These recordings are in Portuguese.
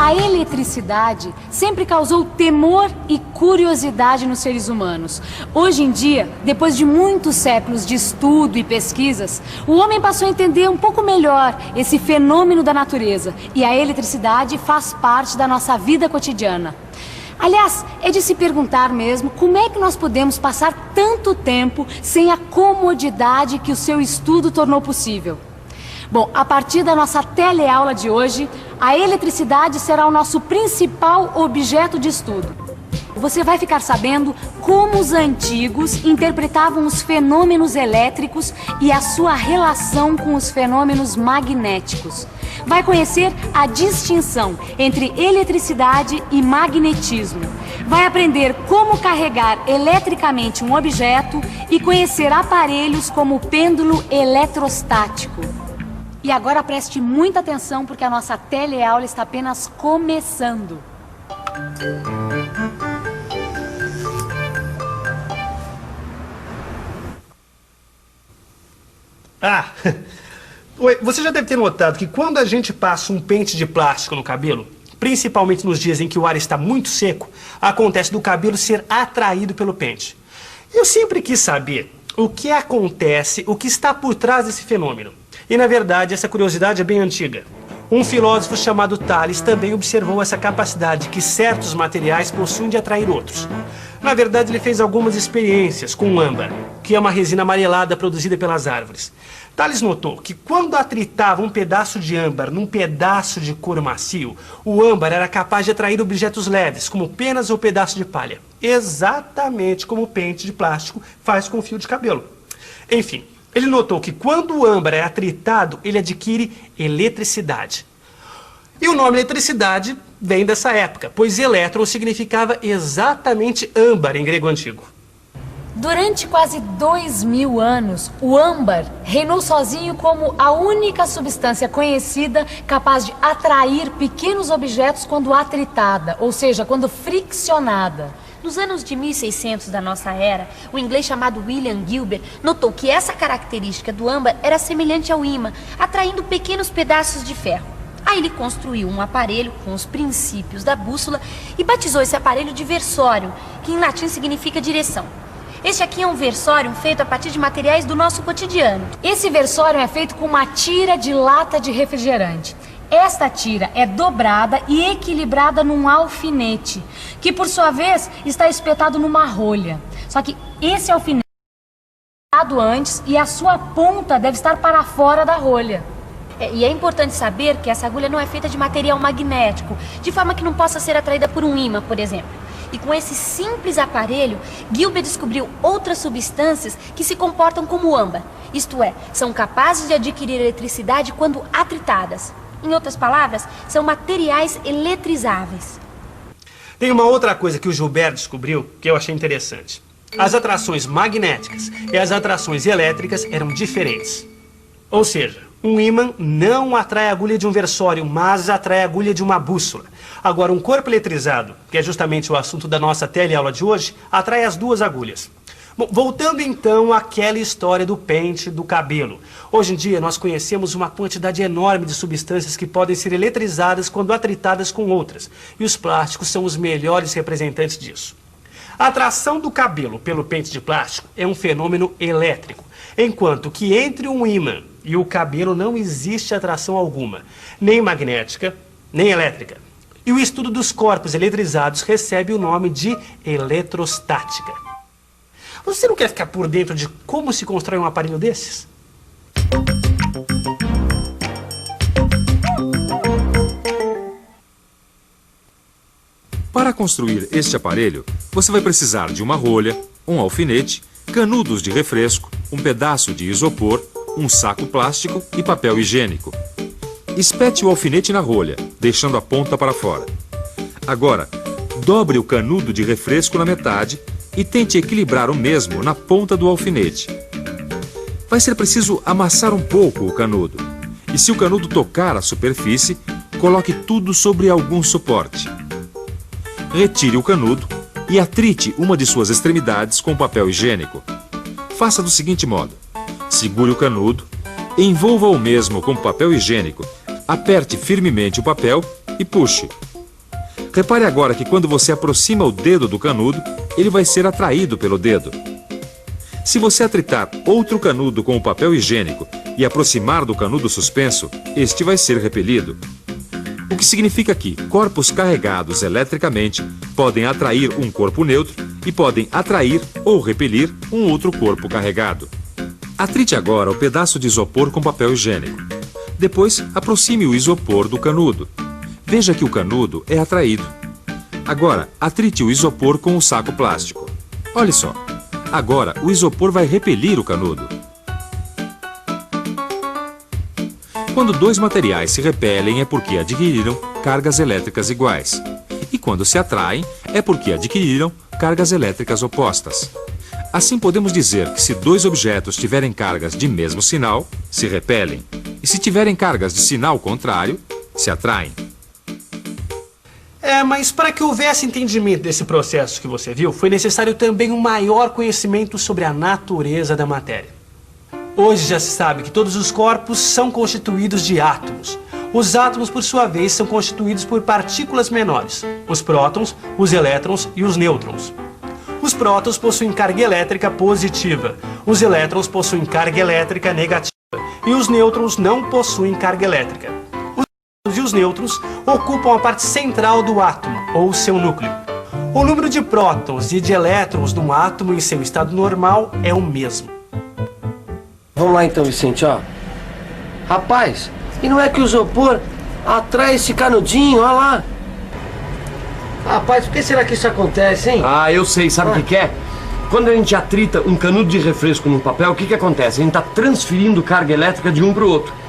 A eletricidade sempre causou temor e curiosidade nos seres humanos. Hoje em dia, depois de muitos séculos de estudo e pesquisas, o homem passou a entender um pouco melhor esse fenômeno da natureza. E a eletricidade faz parte da nossa vida cotidiana. Aliás, é de se perguntar mesmo como é que nós podemos passar tanto tempo sem a comodidade que o seu estudo tornou possível. Bom, a partir da nossa teleaula de hoje, a eletricidade será o nosso principal objeto de estudo. Você vai ficar sabendo como os antigos interpretavam os fenômenos elétricos e a sua relação com os fenômenos magnéticos. Vai conhecer a distinção entre eletricidade e magnetismo. Vai aprender como carregar eletricamente um objeto e conhecer aparelhos como o pêndulo eletrostático. E agora preste muita atenção porque a nossa teleaula está apenas começando. Oi, você já deve ter notado que quando a gente passa um pente de plástico no cabelo, principalmente nos dias em que o ar está muito seco, acontece do cabelo ser atraído pelo pente. Eu sempre quis saber o que acontece, o que está por trás desse fenômeno. E, na verdade, essa curiosidade é bem antiga. Um filósofo chamado Tales também observou essa capacidade que certos materiais possuem de atrair outros. Na verdade, ele fez algumas experiências com o âmbar, que é uma resina amarelada produzida pelas árvores. Tales notou que quando atritava um pedaço de âmbar num pedaço de couro macio, o âmbar era capaz de atrair objetos leves, como penas ou pedaço de palha. Exatamente como o pente de plástico faz com o fio de cabelo. Enfim, ele notou que quando o âmbar é atritado, ele adquire eletricidade. E o nome eletricidade vem dessa época, pois elétron significava exatamente âmbar em grego antigo. Durante quase 2000 anos, o âmbar reinou sozinho como a única substância conhecida capaz de atrair pequenos objetos quando atritada, ou seja, quando friccionada. Nos anos de 1600 da nossa era, o inglês chamado William Gilbert notou que essa característica do âmbar era semelhante ao ímã, atraindo pequenos pedaços de ferro. Aí ele construiu um aparelho com os princípios da bússola e batizou esse aparelho de versório, que em latim significa direção. Este aqui é um versório feito a partir de materiais do nosso cotidiano. Esse versório é feito com uma tira de lata de refrigerante. Esta tira é dobrada e equilibrada num alfinete, que por sua vez está espetado numa rolha. Só que esse alfinete é espetado antes e a sua ponta deve estar para fora da rolha. E é importante saber que essa agulha não é feita de material magnético, de forma que não possa ser atraída por um ímã, por exemplo. E com esse simples aparelho, Gilbert descobriu outras substâncias que se comportam como âmbar. Isto é, são capazes de adquirir eletricidade quando atritadas. Em outras palavras, são materiais eletrizáveis. Tem uma outra coisa que o Gilbert descobriu que eu achei interessante. As atrações magnéticas e as atrações elétricas eram diferentes. Ou seja, um ímã não atrai a agulha de um versório, mas atrai a agulha de uma bússola. Agora, um corpo eletrizado, que é justamente o assunto da nossa teleaula de hoje, atrai as duas agulhas. Bom, voltando então àquela história do pente do cabelo. Hoje em dia nós conhecemos uma quantidade enorme de substâncias que podem ser eletrizadas quando atritadas com outras. E os plásticos são os melhores representantes disso. A atração do cabelo pelo pente de plástico é um fenômeno elétrico, enquanto que entre um ímã e o cabelo não existe atração alguma, nem magnética, nem elétrica. E o estudo dos corpos eletrizados recebe o nome de eletrostática. Você não quer ficar por dentro de como se constrói um aparelho desses? Para construir este aparelho, você vai precisar de uma rolha, um alfinete, canudos de refresco, um pedaço de isopor, um saco plástico e papel higiênico. Espete o alfinete na rolha, deixando a ponta para fora. Agora, dobre o canudo de refresco na metade e tente equilibrar o mesmo na ponta do alfinete. Vai ser preciso amassar um pouco o canudo. E se o canudo tocar a superfície, coloque tudo sobre algum suporte. Retire o canudo e atrite uma de suas extremidades com papel higiênico. Faça do seguinte modo: segure o canudo, envolva o mesmo com papel higiênico, aperte firmemente o papel e puxe. Repare agora que quando você aproxima o dedo do canudo, ele vai ser atraído pelo dedo. Se você atritar outro canudo com o papel higiênico e aproximar do canudo suspenso, este vai ser repelido. O que significa que corpos carregados eletricamente podem atrair um corpo neutro e podem atrair ou repelir um outro corpo carregado. Atrite agora o pedaço de isopor com papel higiênico. Depois, aproxime o isopor do canudo. Veja que o canudo é atraído. Agora, atrite o isopor com o saco plástico. Olhe só. Agora, o isopor vai repelir o canudo. Quando dois materiais se repelem é porque adquiriram cargas elétricas iguais. E quando se atraem é porque adquiriram cargas elétricas opostas. Assim podemos dizer que se dois objetos tiverem cargas de mesmo sinal, se repelem. E se tiverem cargas de sinal contrário, se atraem. Mas para que houvesse entendimento desse processo que você viu, foi necessário também um maior conhecimento sobre a natureza da matéria. Hoje já se sabe que todos os corpos são constituídos de átomos. Os átomos, por sua vez, são constituídos por partículas menores, os prótons, os elétrons e os nêutrons. Os prótons possuem carga elétrica positiva, os elétrons possuem carga elétrica negativa e os nêutrons não possuem carga elétrica. E os nêutrons ocupam a parte central do átomo, ou seu núcleo. O número de prótons e de elétrons de um átomo em seu estado normal é o mesmo. Vamos lá então, Vicente, ó. Rapaz, e não é que o isopor atrai esse canudinho, ó lá. Rapaz, por que será que isso acontece, hein? Ah, eu sei, sabe o que é? Quando a gente atrita um canudo de refresco num papel, o que acontece? A gente está transferindo carga elétrica de um para o outro.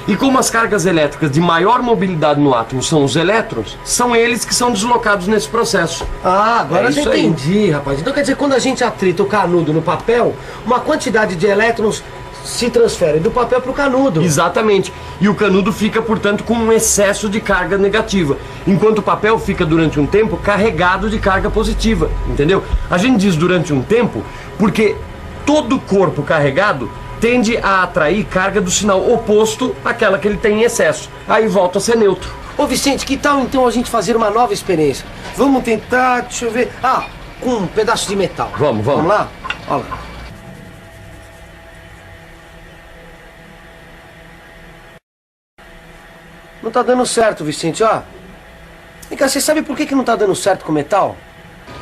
E como as cargas elétricas de maior mobilidade no átomo são os elétrons, são eles que são deslocados nesse processo. Ah, agora eu já isso aí. entendi, rapaz. Então quer dizer, quando a gente atrita o canudo no papel, uma quantidade de elétrons se transfere do papel para o canudo. Exatamente. E o canudo fica, portanto, com um excesso de carga negativa, enquanto o papel fica durante um tempo carregado de carga positiva, entendeu? A gente diz durante um tempo porque todo corpo carregado tende a atrair carga do sinal oposto àquela que ele tem em excesso. Aí volta a ser neutro. Ô Vicente, que tal então a gente fazer uma nova experiência? Vamos tentar, deixa eu ver. Ah, com um pedaço de metal. Vamos. Vamos lá? Olha lá. Não tá dando certo, Vicente, ó. Vem cá, você sabe por que não tá dando certo com metal?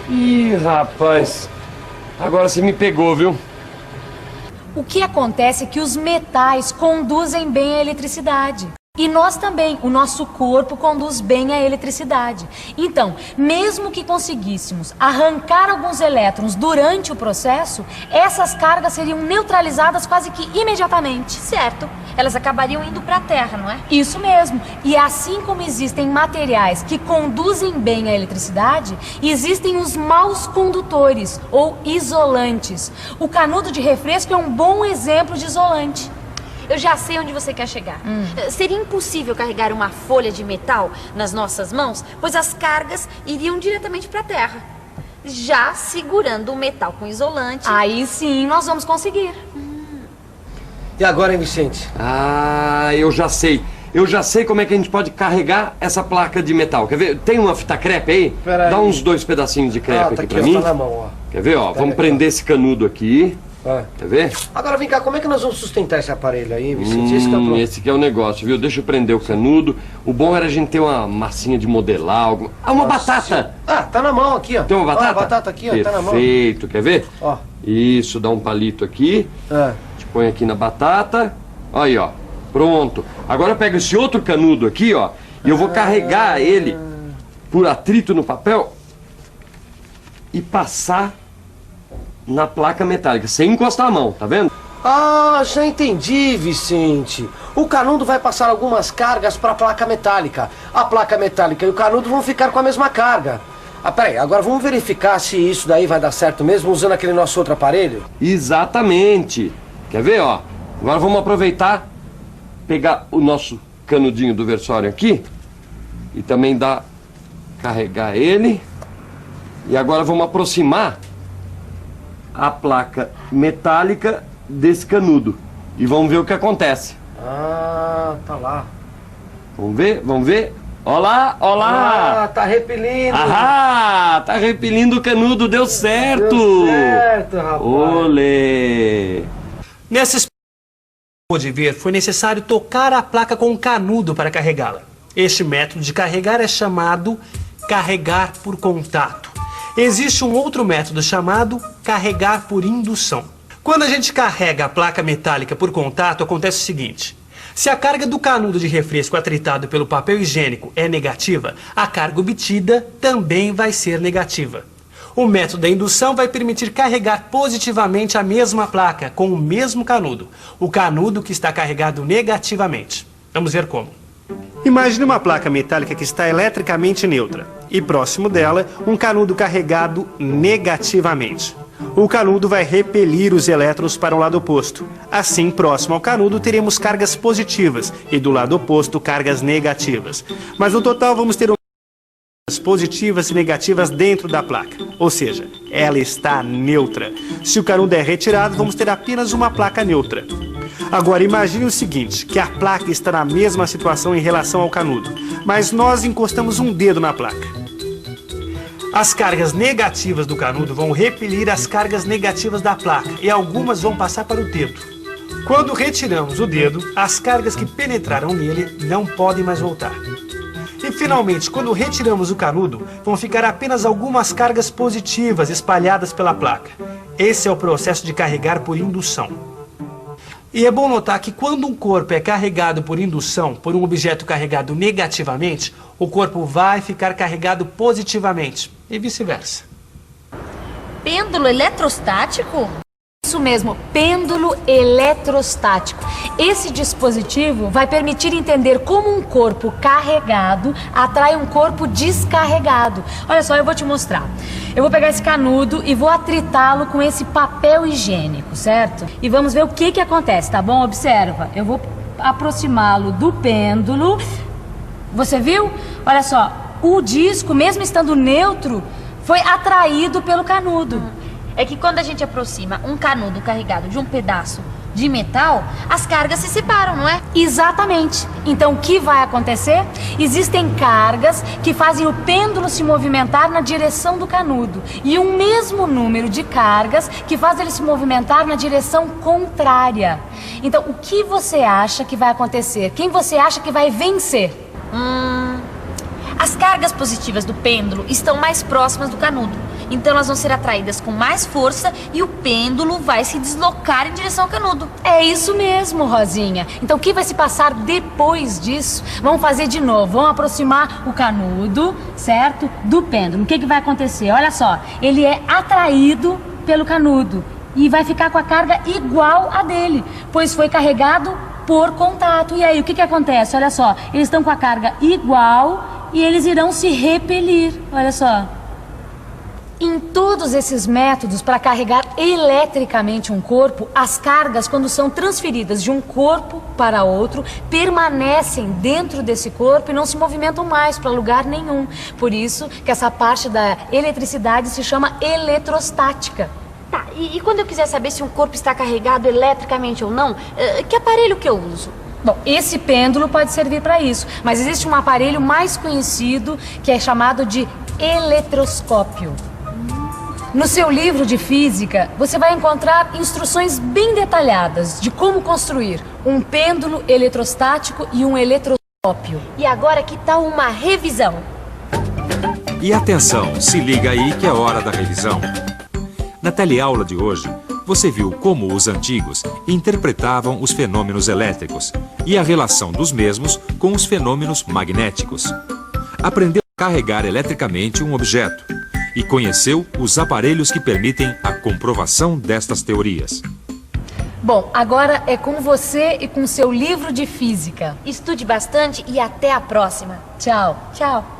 Ih, rapaz. Agora você me pegou, viu? O que acontece é que os metais conduzem bem a eletricidade. E nós também, o nosso corpo conduz bem a eletricidade. Então, mesmo que conseguíssemos arrancar alguns elétrons durante o processo, essas cargas seriam neutralizadas quase que imediatamente. Certo. Elas acabariam indo para a Terra, não é? Isso mesmo. E assim como existem materiais que conduzem bem a eletricidade, existem os maus condutores, ou isolantes. O canudo de refresco é um bom exemplo de isolante. Eu já sei onde você quer chegar. Seria impossível carregar uma folha de metal nas nossas mãos, pois as cargas iriam diretamente para a Terra. Já segurando o metal com isolante... Aí sim nós vamos conseguir. E agora, hein, Vicente? Ah, eu já sei. Eu já sei como é que a gente pode carregar essa placa de metal. Quer ver? Tem uma fita crepe aí? Pera aí. Dá uns 2 pedacinhos de crepe tá aqui pra ó, mim. tá na mão, ó. Quer ver, ó? Pega Vamos aqui, prender ó. esse canudo aqui. Ah. Quer ver? Agora vem cá, como é que nós vamos sustentar esse aparelho aí, Vicente? Esse que é o problema. Esse que é o negócio, viu? Deixa eu prender o canudo. O bom era a gente ter uma massinha de modelar, alguma... Ah, uma batata! Ah, tá na mão aqui, ó. Tem uma batata? Ó, a batata aqui, ó, tá na mão. Perfeito, quer ver? Ó. Isso, dá um palito aqui. Ah. Te põe aqui na batata. Aí, ó. Pronto. Agora pega esse outro canudo aqui, ó. E eu vou carregar ele por atrito no papel e passar na placa metálica, sem encostar a mão, tá vendo? Ah, já entendi, Vicente. O canudo vai passar algumas cargas para a placa metálica. A placa metálica e o canudo vão ficar com a mesma carga. Ah, peraí, agora vamos verificar se isso daí vai dar certo mesmo usando aquele nosso outro aparelho? Exatamente. Quer ver, ó? Agora vamos aproveitar, pegar o nosso canudinho do versório aqui e também carregar ele. E agora vamos aproximar a placa metálica desse canudo e vamos ver o que acontece. Ah, tá lá. Vamos ver, vamos ver. Olá, olá! Ah, tá repelindo. Ah, tá repelindo o canudo, deu certo! Deu certo, rapaz. Olê! Nessa experiência que pôde ver, foi necessário tocar a placa com um canudo para carregá-la. Este método de carregar é chamado carregar por contato. Existe um outro método chamado carregar por indução. Quando a gente carrega a placa metálica por contato, acontece o seguinte. Se a carga do canudo de refresco atritado pelo papel higiênico é negativa, a carga obtida também vai ser negativa. O método da indução vai permitir carregar positivamente a mesma placa com o mesmo canudo, o canudo que está carregado negativamente. Vamos ver como. Imagine uma placa metálica que está eletricamente neutra e próximo dela um canudo carregado negativamente. O canudo vai repelir os elétrons para o lado oposto. Assim, próximo ao canudo, teremos cargas positivas e do lado oposto, cargas negativas. Mas no total vamos ter cargas positivas e negativas dentro da placa. Ou seja, ela está neutra. Se o canudo é retirado, vamos ter apenas uma placa neutra. Agora imagine o seguinte, que a placa está na mesma situação em relação ao canudo, mas nós encostamos um dedo na placa. As cargas negativas do canudo vão repelir as cargas negativas da placa e algumas vão passar para o dedo. Quando retiramos o dedo, as cargas que penetraram nele não podem mais voltar. E finalmente, quando retiramos o canudo, vão ficar apenas algumas cargas positivas espalhadas pela placa. Esse é o processo de carregar por indução. E é bom notar que quando um corpo é carregado por indução por um objeto carregado negativamente, o corpo vai ficar carregado positivamente e vice-versa. Pêndulo eletrostático? Isso mesmo, pêndulo eletrostático. Esse dispositivo vai permitir entender como um corpo carregado atrai um corpo descarregado. Olha só, eu vou te mostrar. Eu vou pegar esse canudo e vou atritá-lo com esse papel higiênico, certo? E vamos ver o que acontece, tá bom? Observa, eu vou aproximá-lo do pêndulo. Você viu? Olha só, o disco, mesmo estando neutro, foi atraído pelo canudo. É que quando a gente aproxima um canudo carregado de um pedaço de metal, as cargas se separam, não é? Exatamente. Então o que vai acontecer? Existem cargas que fazem o pêndulo se movimentar na direção do canudo e um mesmo número de cargas que faz ele se movimentar na direção contrária. Então o que você acha que vai acontecer? Quem você acha que vai vencer? As cargas positivas do pêndulo estão mais próximas do canudo. Então elas vão ser atraídas com mais força e o pêndulo vai se deslocar em direção ao canudo. É isso mesmo, Rosinha. Então o que vai se passar depois disso? Vamos fazer de novo. Vamos aproximar o canudo, certo? Do pêndulo. O que vai acontecer? Olha só, ele é atraído pelo canudo e vai ficar com a carga igual a dele, pois foi carregado por contato. E aí, o que acontece? Olha só, eles estão com a carga igual e eles irão se repelir. Olha só. Em todos esses métodos para carregar eletricamente um corpo, as cargas, quando são transferidas de um corpo para outro, permanecem dentro desse corpo e não se movimentam mais para lugar nenhum. Por isso que essa parte da eletricidade se chama eletrostática. Tá, e quando eu quiser saber se um corpo está carregado eletricamente ou não, que aparelho que eu uso? Bom, esse pêndulo pode servir para isso, mas existe um aparelho mais conhecido que é chamado de eletroscópio. No seu livro de física, você vai encontrar instruções bem detalhadas de como construir um pêndulo eletrostático e um eletroscópio. E agora que tal uma revisão? E atenção, se liga aí que é hora da revisão. Na teleaula de hoje, você viu como os antigos interpretavam os fenômenos elétricos e a relação dos mesmos com os fenômenos magnéticos. Aprendeu a carregar eletricamente um objeto e conheceu os aparelhos que permitem a comprovação destas teorias. Bom, agora é com você e com seu livro de física. Estude bastante e até a próxima. Tchau. Tchau.